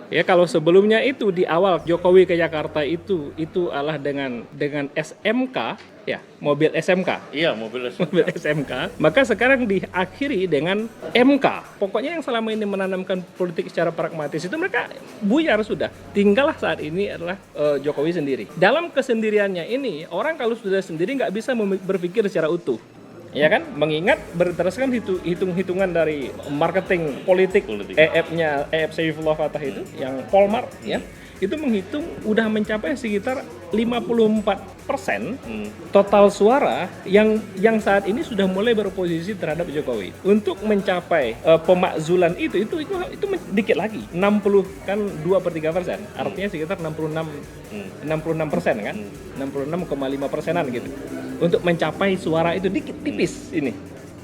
Ya kalau sebelumnya itu di awal Jokowi ke Jakarta itu adalah dengan SMK ya, mobil SMK. Iya, mobil Mobil SMK. SMK, maka sekarang diakhiri dengan MK. Pokoknya yang selama ini menanamkan politik secara pragmatis itu mereka buyar sudah. Tinggallah saat ini adalah Jokowi sendiri. Dalam kesendiriannya ini, orang kalau sudah sendiri nggak bisa berpikir secara utuh. Ya kan, mengingat berdasarkan hitung-hitungan dari marketing politik. EF-nya EF Saifullah Fatah itu yang Polmart ya, itu menghitung udah mencapai sekitar 54% total suara yang saat ini sudah mulai beroposisi terhadap Jokowi. Untuk mencapai pemakzulan itu dikit lagi, 60 kan 2/3%, artinya sekitar 66% kan, 66,5%-an gitu. Untuk mencapai suara itu dikit tipis ini.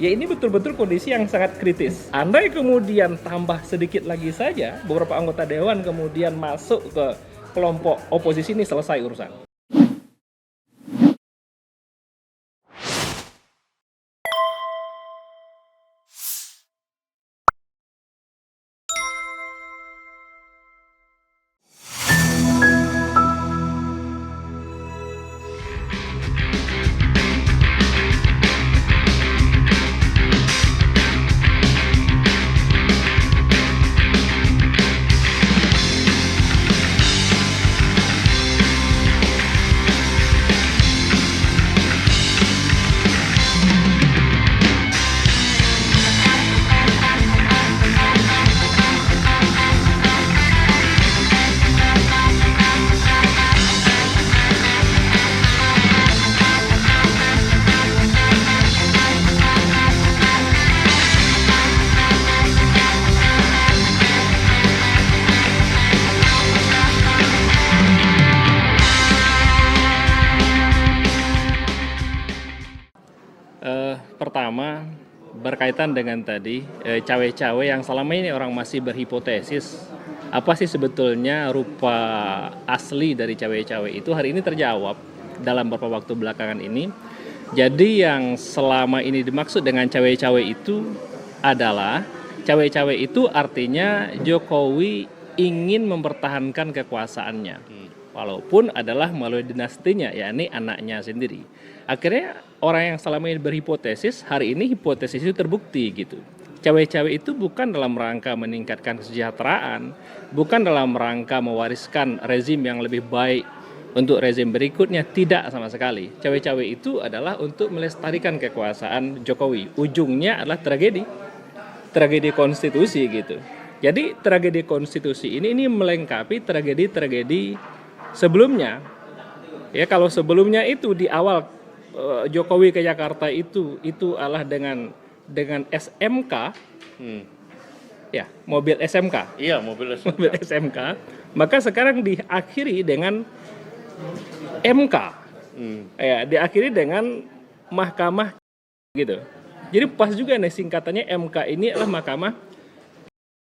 Ya ini betul-betul kondisi yang sangat kritis. Andai kemudian tambah sedikit lagi saja, beberapa anggota dewan kemudian masuk ke kelompok oposisi, ini selesai urusan. Pertama, berkaitan dengan tadi cawe-cawe yang selama ini orang masih berhipotesis apa sih sebetulnya rupa asli dari cawe-cawe itu, hari ini terjawab dalam beberapa waktu belakangan ini. Jadi yang selama ini dimaksud dengan cawe-cawe itu adalah cawe-cawe itu artinya Jokowi ingin mempertahankan kekuasaannya, walaupun adalah melalui dinastinya, yakni anaknya sendiri. Akhirnya orang yang selama ini berhipotesis, hari ini hipotesis itu terbukti gitu. Cawe-cawe itu bukan dalam rangka meningkatkan kesejahteraan, bukan dalam rangka mewariskan rezim yang lebih baik untuk rezim berikutnya, tidak sama sekali. Cawe-cawe itu adalah untuk melestarikan kekuasaan Jokowi. Ujungnya adalah tragedi konstitusi gitu. Jadi tragedi konstitusi ini melengkapi tragedi-tragedi sebelumnya. Ya kalau sebelumnya itu di awal Jokowi ke Jakarta itu adalah dengan SMK, ya mobil SMK. Iya, mobil SMK. Mobil SMK. Maka sekarang diakhiri dengan MK, ya diakhiri dengan mahkamah gitu. Jadi pas juga nih singkatannya MK ini adalah mahkamah.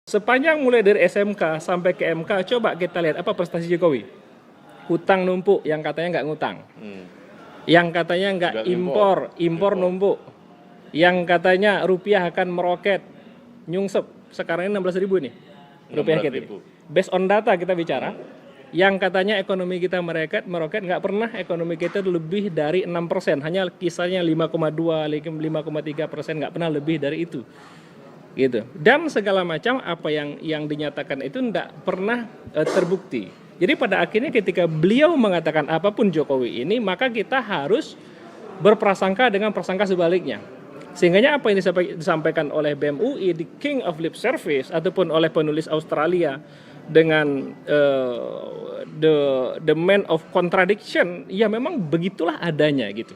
Sepanjang mulai dari SMK sampai ke MK, coba kita lihat apa prestasi Jokowi. Hutang numpuk, yang katanya nggak ngutang. Yang katanya nggak impor numpuk. Yang katanya rupiah akan meroket, nyungsep. Sekarang ini 16.000 nih rupiah kita. Based on data kita bicara, yang katanya ekonomi kita meroket, nggak pernah ekonomi kita lebih dari 6%. Hanya kisarnya 5,2, 5,3%, nggak pernah lebih dari itu. Gitu. Dan segala macam apa yang dinyatakan itu tidak pernah terbukti. Jadi pada akhirnya ketika beliau mengatakan apapun Jokowi ini, maka kita harus berprasangka dengan prasangka sebaliknya. Sehingga apa yang disampaikan oleh BEM UI, the King of Lip Service, ataupun oleh penulis Australia dengan the man of contradiction, ya memang begitulah adanya gitu.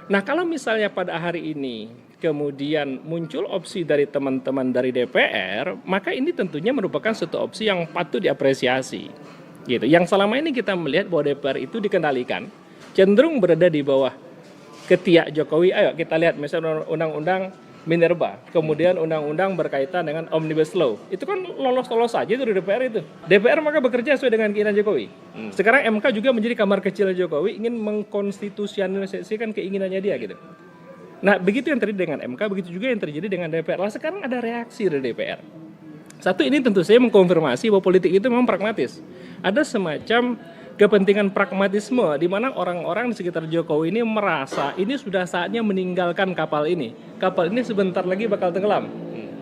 Nah kalau misalnya pada hari ini kemudian muncul opsi dari teman-teman dari DPR, maka ini tentunya merupakan suatu opsi yang patut diapresiasi. Gitu. Yang selama ini kita melihat bahwa DPR itu dikendalikan, cenderung berada di bawah ketiak Jokowi. Ayo kita lihat misalnya undang-undang Minerba, kemudian undang-undang berkaitan dengan Omnibus Law. Itu kan lolos-lolos saja itu di DPR itu. DPR maka bekerja sesuai dengan keinginan Jokowi. Sekarang MK juga menjadi kamar kecil Jokowi, ingin mengkonstitusionalisasikan keinginannya dia gitu. Nah begitu yang terjadi dengan MK, begitu juga yang terjadi dengan DPR. Lah sekarang ada reaksi dari DPR. Satu, ini tentu saja mengkonfirmasi bahwa politik itu memang pragmatis. Ada semacam kepentingan pragmatisme di mana orang-orang di sekitar Jokowi ini merasa ini sudah saatnya meninggalkan kapal ini. Kapal ini sebentar lagi bakal tenggelam.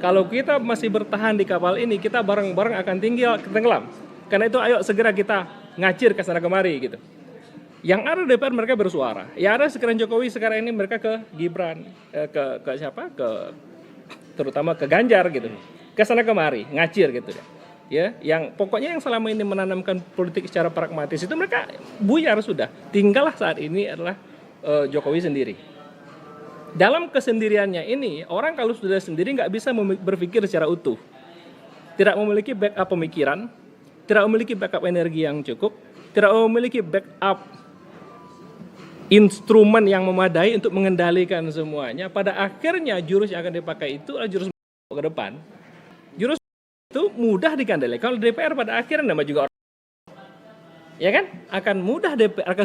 Kalau kita masih bertahan di kapal ini, kita bareng-bareng akan tenggelam. Karena itu ayo segera kita ngacir ke sana kemari gitu. Yang ada DPR mereka bersuara. Ya ada sekarang Jokowi sekarang ini mereka ke Gibran, ke siapa? Terutama ke Ganjar gitu. Ke sana kemari, ngacir gitu ya. Yang pokoknya yang selama ini menanamkan politik secara pragmatis itu mereka buyar sudah. Tinggallah saat ini adalah Jokowi sendiri. Dalam kesendiriannya ini, orang kalau sudah sendiri nggak bisa berpikir secara utuh. Tidak memiliki backup pemikiran, tidak memiliki backup energi yang cukup, tidak memiliki backup instrumen yang memadai untuk mengendalikan semuanya. Pada akhirnya jurus yang akan dipakai itu adalah jurus ke depan. Jurus itu mudah dikendalikan oleh DPR pada akhirnya, nama juga orang. Ya kan? Akan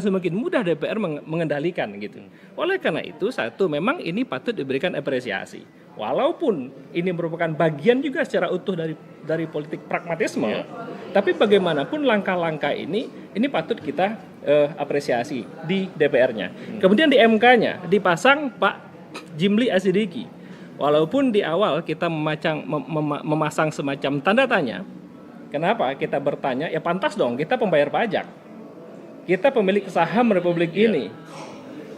semakin mudah DPR mengendalikan gitu. Oleh karena itu, satu, memang ini patut diberikan apresiasi. Walaupun ini merupakan bagian juga secara utuh dari politik pragmatisme, tapi bagaimanapun langkah-langkah ini patut kita apresiasi di DPR-nya. Kemudian di MK-nya dipasang Pak Jimli Asidiki. Walaupun di awal kita memasang semacam tanda tanya. Kenapa kita bertanya? Ya pantas dong, kita pembayar pajak. Kita pemilik saham Republik ini.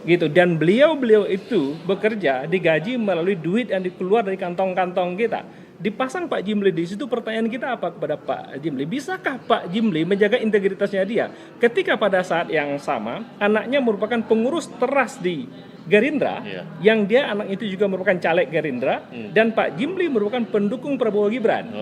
Gitu. Dan beliau itu bekerja, digaji melalui duit yang dikeluar dari kantong-kantong kita. Dipasang Pak Jimli di situ, pertanyaan kita apa kepada Pak Jimli? Bisakah Pak Jimli menjaga integritasnya dia? Ketika pada saat yang sama, anaknya merupakan pengurus teras di Gerindra, yang dia anak itu juga merupakan caleg Gerindra, dan Pak Jimli merupakan pendukung Prabowo Gibran.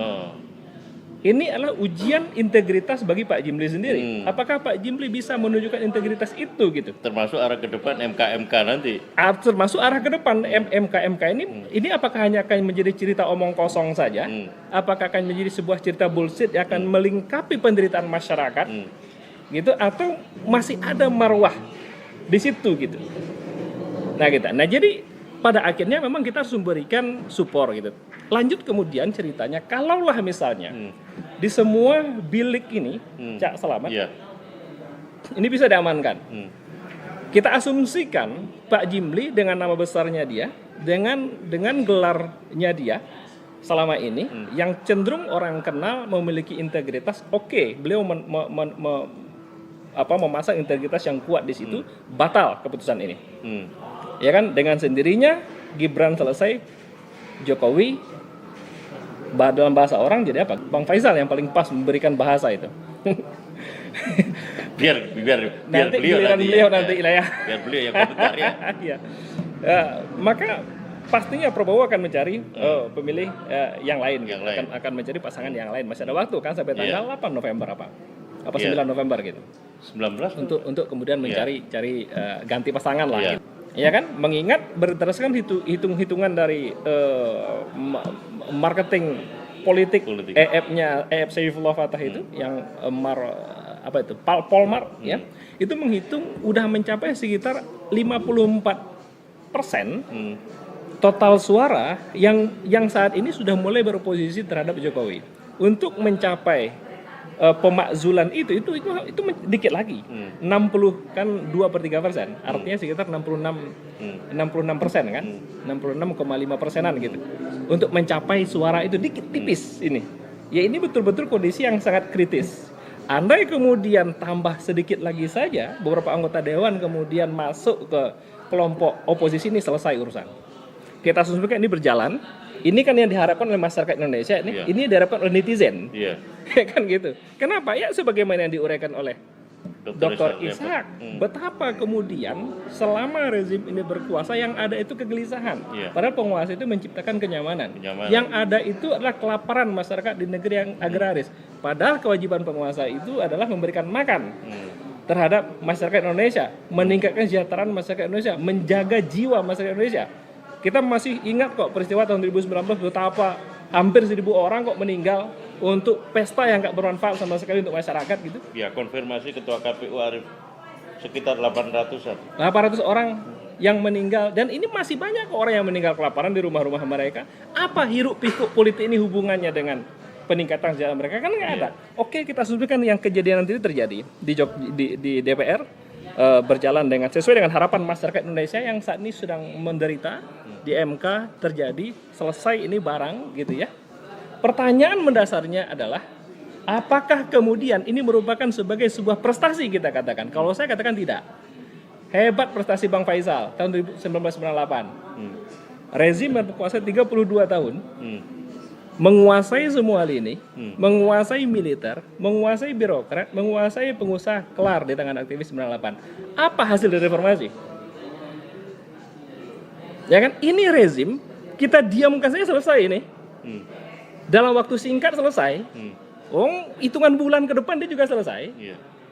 Ini adalah ujian integritas bagi Pak Jimli sendiri. Apakah Pak Jimli bisa menunjukkan integritas itu gitu? Termasuk arah ke depan MK nanti. Termasuk arah ke depan MK ini apakah hanya akan menjadi cerita omong kosong saja? Apakah akan menjadi sebuah cerita bullshit yang akan melingkapi penderitaan masyarakat? Gitu, atau masih ada marwah di situ gitu. Nah, jadi pada akhirnya memang kita harus memberikan support gitu. Lanjut kemudian ceritanya, kalaulah misalnya di semua bilik ini, Cak Selamat, ini bisa diamankan. Kita asumsikan Pak Jimli dengan nama besarnya dia, dengan gelarnya dia selama ini, yang cenderung orang kenal memiliki integritas, beliau memasang integritas yang kuat di situ, batal keputusan ini. Ya kan, dengan sendirinya Gibran selesai, Jokowi dalam bahasa orang jadi apa? Bang Faisal yang paling pas memberikan bahasa itu. biar beliau nanti ya. Biar beliau yang komentar ya. Maka pastinya Prabowo akan mencari pemilih yang lain. Akan mencari pasangan yang lain. Masih ada waktu kan sampai tanggal 8 November apa 9 November gitu. 19 untuk kemudian mencari ganti pasangan lah. Gitu. Ya kan, mengingat berdasarkan hitung-hitungan dari marketing politik. EF Saifullah Fatah itu yang Polmar ya, itu menghitung udah mencapai sekitar 54% total suara yang saat ini sudah mulai beroposisi terhadap Jokowi. Untuk mencapai pemakzulan itu dikit lagi, 60 kan 2/3%, artinya sekitar 66% kan, 66,5%-an gitu. Untuk mencapai suara itu dikit tipis ini. Ya ini betul-betul kondisi yang sangat kritis. Andai kemudian tambah sedikit lagi saja, beberapa anggota dewan kemudian masuk ke kelompok oposisi, ini selesai urusan. Kita asumsikan ini berjalan. Ini kan yang diharapkan oleh masyarakat Indonesia, ini diharapkan oleh netizen. Kan gitu. Kenapa? Ya sebagaimana yang diuraikan oleh Dr. Ishak. Betapa kemudian selama rezim ini berkuasa yang ada itu kegelisahan. Padahal penguasa itu menciptakan kenyamanan. Yang ada itu adalah kelaparan masyarakat di negeri yang agraris. Padahal kewajiban penguasa itu adalah memberikan makan terhadap masyarakat Indonesia, meningkatkan kesejahteraan masyarakat Indonesia, menjaga jiwa masyarakat Indonesia. Kita masih ingat kok peristiwa tahun 2019 betapa hampir 1.000 orang kok meninggal untuk pesta yang gak bermanfaat sama sekali untuk masyarakat gitu. Ya, konfirmasi Ketua KPU Arief sekitar 800-an. 800 orang yang meninggal, dan ini masih banyak orang yang meninggal kelaparan di rumah-rumah mereka. Apa hiruk pikuk politik ini hubungannya dengan peningkatan sejarah mereka kan nggak ada. Oke, kita asumsikan yang kejadian nanti terjadi di DPR berjalan sesuai dengan harapan masyarakat Indonesia yang saat ini sedang menderita di MK terjadi, selesai ini barang gitu ya. Pertanyaan mendasarnya adalah apakah kemudian ini merupakan sebagai sebuah prestasi kita katakan? Kalau saya katakan tidak. Hebat prestasi Bang Faisal tahun 1998. Rezim yang berkuasa 32 tahun. Menguasai semua lini, menguasai militer, menguasai birokrat, menguasai pengusaha, kelar di tangan aktivis 98. Apa hasil dari reformasi? Ya kan, ini rezim kita diamkan saja selesai ini. Dalam waktu singkat selesai. Hitungan bulan ke depan dia juga selesai.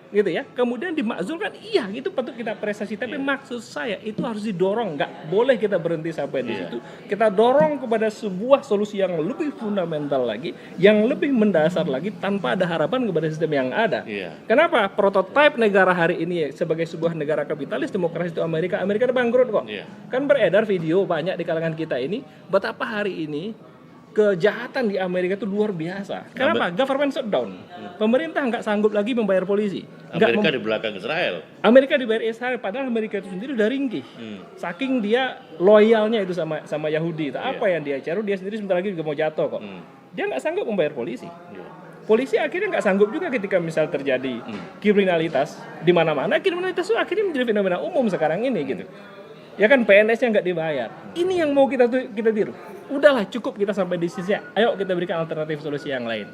Gitu ya. Kemudian dimakzulkan, iya itu patut kita apresiasi, tapi maksud saya itu harus didorong, nggak boleh kita berhenti sampai di situ. Kita dorong kepada sebuah solusi yang lebih fundamental lagi, yang lebih mendasar lagi tanpa ada harapan kepada sistem yang ada. Kenapa? Prototipe negara hari ini sebagai sebuah negara kapitalis demokrasi itu Amerika udah bangkrut kok. Kan beredar video banyak di kalangan kita ini betapa hari ini kejahatan di Amerika itu luar biasa. Kenapa? Government shutdown. Pemerintah nggak sanggup lagi membayar polisi. Amerika di belakang Israel. Amerika dibayar Israel, padahal Amerika itu sendiri udah ringkih. Saking dia loyalnya itu sama Yahudi. Apa yang dia cari, dia sendiri sebentar lagi juga mau jatuh kok. Dia nggak sanggup membayar polisi. Polisi akhirnya nggak sanggup juga ketika misal terjadi kriminalitas di mana-mana. Kriminalitas itu akhirnya menjadi fenomena umum sekarang ini gitu. Ya kan, PNS-nya nggak dibayar. Ini yang mau kita tiru. Udahlah, cukup kita sampai di sisi. Ayo kita berikan alternatif solusi yang lain.